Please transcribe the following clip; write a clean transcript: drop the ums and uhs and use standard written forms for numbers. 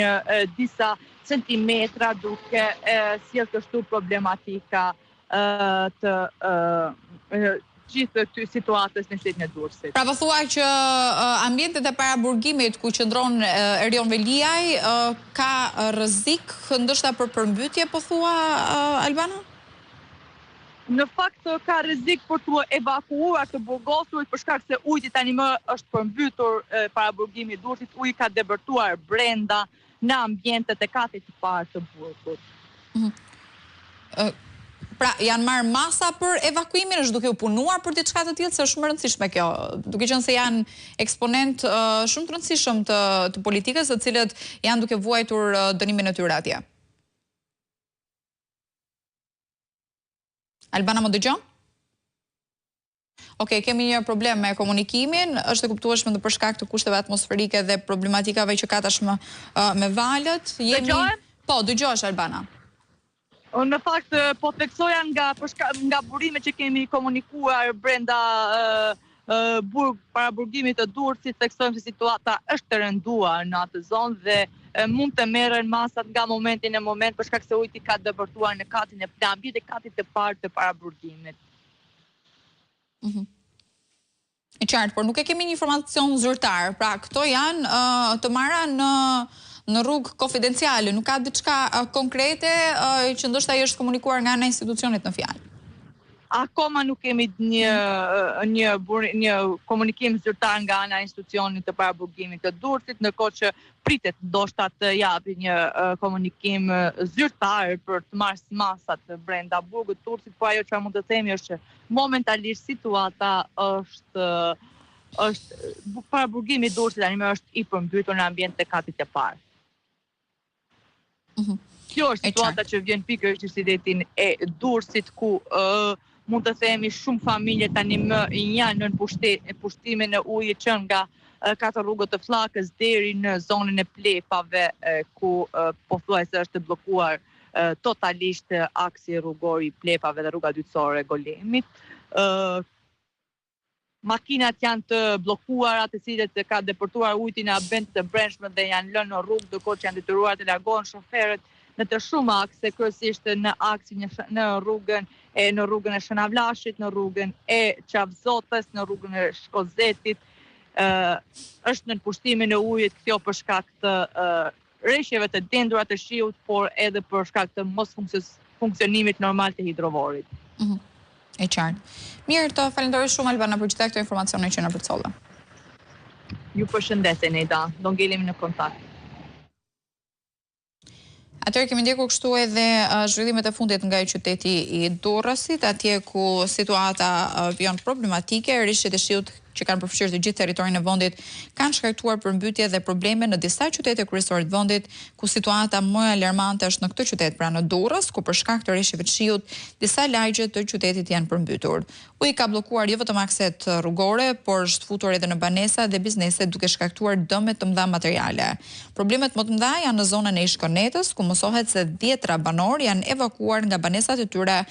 një disa centimetra duke sjellë kështu problematika të gjithë këtyre situatës në shtetin e Durrësit. Pra po thua që ambientet e paraburgimit ku qëndron Erion Veliaj ka rrezik ndoshta për përmbytje, po thua Albana? Në fakt ka rrezik për të evakuuar të burgosur për shkak se uji tani më është përmbytur paraburgimi i Durrësit, uji ka debërtuar brenda në ambientet e katit të parë të burgut. Pra, janë marrë masa për evakuimin, është duke u punuar për diçka të tillë, se është shumë e rëndësishme kjo, duke qenë se janë eksponent shumë të rëndësishëm të politikës, të cilët janë duke vuajtur dënimin e tyre atje. Albana, më dëgjon? Okej, kemi një problem me komunikimin, është e kuptueshme dhe për shkak të kushteve atmosferike dhe problematikave që ka tashmë me valët. Dëgjohem? Po, dëgjohesh Albana. Në fakt, po theksoja nga burimet që kemi komunikuar brenda paraburgimit të Durrësit, theksojmë se situata është të rënduar në atë zonë dhe mund të merren masat nga momenti në moment për shkak se uji ka debërtuar në katin e plambit dhe katit të parë të paraburgimit. E qartë, por nuk e kemi një informacion zyrtar, pra këto janë të marra në rrugë konfidenciale, nuk ka diçka konkrete që ndoshta i është komunikuar nga ana e institucionit në fjalë. Akoma nuk kemi një komunikim zyrtar nga ana e institucionit të paraburgimit të Durrësit, ndërkohë që pritet ndoshta të japi një komunikim zyrtar për të marrë masat brenda burgut të Durrësit, por ajo çfarë mund të themi është që momentalisht situata është paraburgimi i Durrësit tani më është i përmbytur në ambient të katit të parë. Kjo është situata që vjen pikërisht në qytetin e Durrësit, ku mund të themi shumë familje tani më janë në pushtimin e ujit që nga katër rrugët të Flakës deri në zonën e Plepave, ku pothuajse është bllokuar totalisht aksi rrugor i Plepave dhe rruga dytësore e Golemit. Makinat janë të bllokuara, të cilët ka depërtuar ujin në ambient të brendshme dhe janë lënë në rrugë, ndërkohë që janë detyruar të largohen shoferët në të shumë akse, kryesisht në aksin në rrugën e Shënavllashit, në rrugën e Qavzotës, në rrugën e Shkozetit, është në pushtimin e ujit, kjo për shkak të rreshjeve të dendura të shiut, por edhe për shkak të mos funksionimit normal të hidrovorit. E qartë. Mirë, të falenderoj shumë Albana për gjitha këto informacione që na përcolla. Ju përshëndes Neda, do ngelemi në kontakt. Atëherë kemi ndjekur kështu edhe zhvillimet e fundit nga qyteti i Durrësit, atje ku situata vjen problematike, rreshtet e shiut që kanë përfshirë të gjithë territorin e vendit kanë shkaktuar përmbytje dhe probleme në disa qytete kryesore të vendit, ku situata më alarmante është në këtë qytet, pra në Durrës, ku për shkak të rreshjeve të shiut, disa lagje të qytetit janë përmbytur. Uji ka bllokuar jo vetëm akset rrugore, por është futur edhe në banesa dhe biznese, duke shkaktuar dëme të mëdha materiale. Problemet më të mëdha janë në zonën e Ishkonetës, ku mësohet se 10 banor janë evakuar nga banesat e tyre